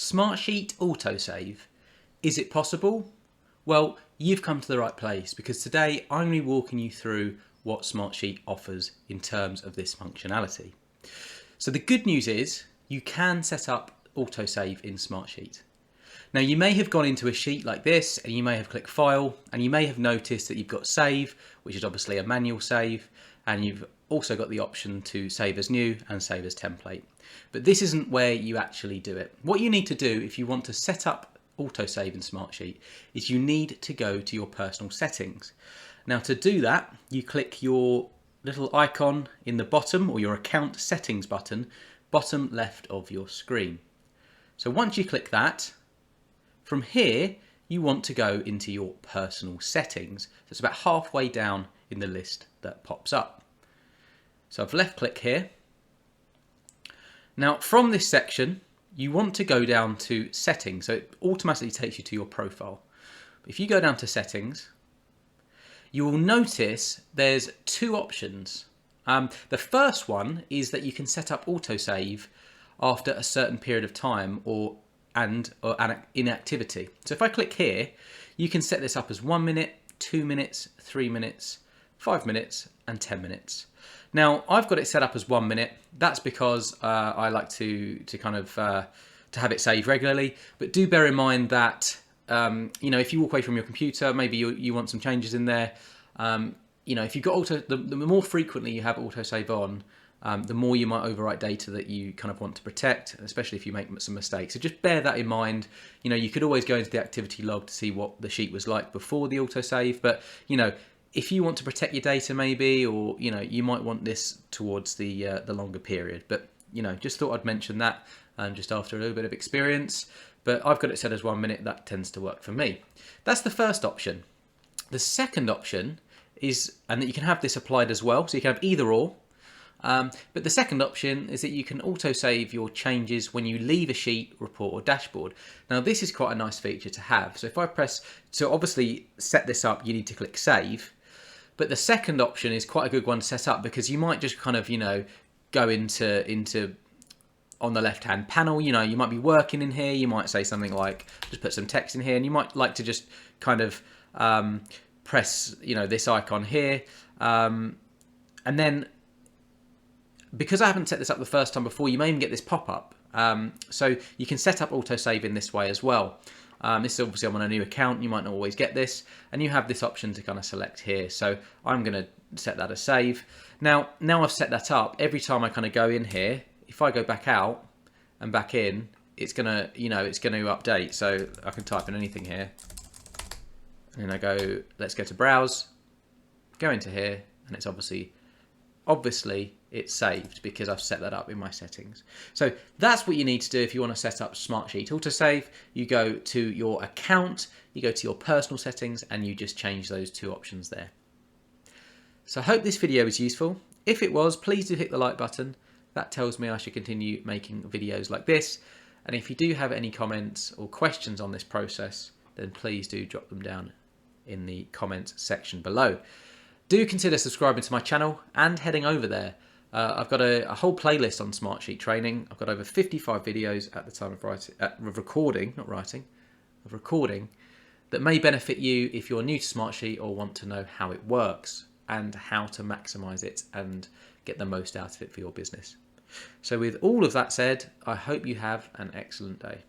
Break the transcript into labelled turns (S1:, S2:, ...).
S1: Smartsheet Autosave. Is it possible? Well, you've come to the right place because today I'm going to be walking you through what Smartsheet offers in terms of this functionality. So the good news is you can set up autosave in Smartsheet. Now you may have gone into a sheet like this and you may have clicked File and you may have noticed that you've got Save, which is obviously a manual save, and you've also got the option to save as new and save as template. But this isn't where you actually do it. What you need to do if you want to set up autosave in Smartsheet is you need to go to your personal settings. Now to do that, you click your little icon in the bottom, or your account settings button, bottom left of your screen. So once you click that, from here you want to go into your personal settings. So it's about halfway down in the list that pops up. So I've left click here. Now from this section you want to go down to settings, so it automatically takes you to your profile. If you go down to settings, you will notice there's two options. The first one is that you can set up autosave after a certain period of time or an inactivity. So if I click here, you can set this up as 1 minute, 2 minutes, 3 minutes, 5 minutes and 10 minutes. Now I've got it set up as 1 minute. That's because I like to have it saved regularly. But do bear in mind that if you walk away from your computer, maybe you want some changes in there. If you've got the more frequently you have autosave on, the more you might overwrite data that you kind of want to protect, especially if you make some mistakes. So just bear that in mind. You could always go into the activity log to see what the sheet was like before the autosave, but if you want to protect your data maybe, or you might want this towards the longer period. But just thought I'd mention that just after a little bit of experience. But I've got it set as 1 minute. That tends to work for me. That's the first option. The second option is, and that you can have this applied as well, so you can have either or. But the second option is that you can autosave your changes when you leave a sheet, report or dashboard. Now this is quite a nice feature to have. So if I press, so obviously set this up, you need to click save. But the second option is quite a good one to set up because you might just kind of, go into on the left hand panel, you might be working in here, you might say something like, just put some text in here, and you might like to just kind of press, this icon here. And then, because I haven't set this up the first time before, you may even get this pop-up. So you can set up autosave in this way as well. This is obviously I'm on a new account, you might not always get this, and you have this option to kind of select here. So I'm going to set that as save. Now I've set that up, every time I kind of go in here, if I go back out and back in, it's gonna, it's going to update. So I can type in anything here, and then I go, let's go to browse, go into here, and it's obviously it's saved because I've set that up in my settings. So that's what you need to do if you want to set up Smartsheet Autosave. You go to your account, you go to your personal settings, and you just change those two options there. So I hope this video was useful. If it was, please do hit the like button. That tells me I should continue making videos like this. And if you do have any comments or questions on this process, then please do drop them down in the comments section below. Do consider subscribing to my channel and heading over there. I've got a whole playlist on Smartsheet training. I've got over 55 videos at the time of recording, that may benefit you if you're new to Smartsheet or want to know how it works and how to maximize it and get the most out of it for your business. So with all of that said, I hope you have an excellent day.